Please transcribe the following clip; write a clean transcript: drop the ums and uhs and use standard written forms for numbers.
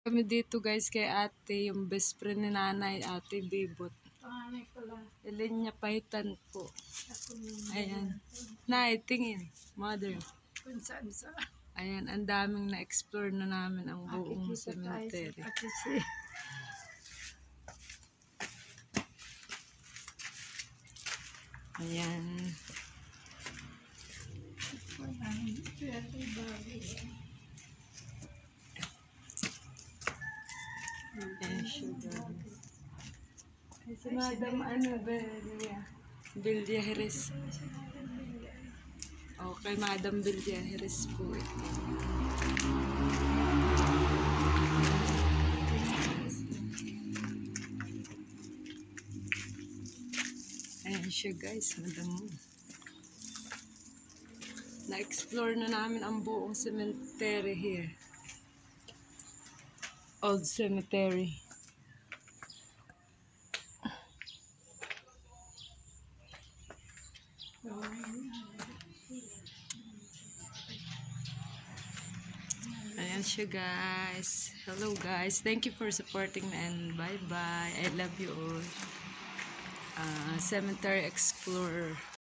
Kami dito guys kay ate, yung best friend ni nanay, ate Bibot. Panganay ko lang. Ilinya Pahitan po. Ako yung Ayan. Nay, tingin. Mother. kung saan sa Ayan, ang daming na-explore na namin ang buong makikita tayo cemetery. sa Patisi. Ayan. Ayan siya guys. Ay, si Madam Bilya Jerez. Okay, Madam Bilya Jerez po ito. Ayan siya guys, Madam mo. Na-explore na namin ang buong cemetery here. Old cemetery. Ayan siya guys. Hello guys. Thank you for supporting me and bye bye. I love you all. Cemetery Explorer.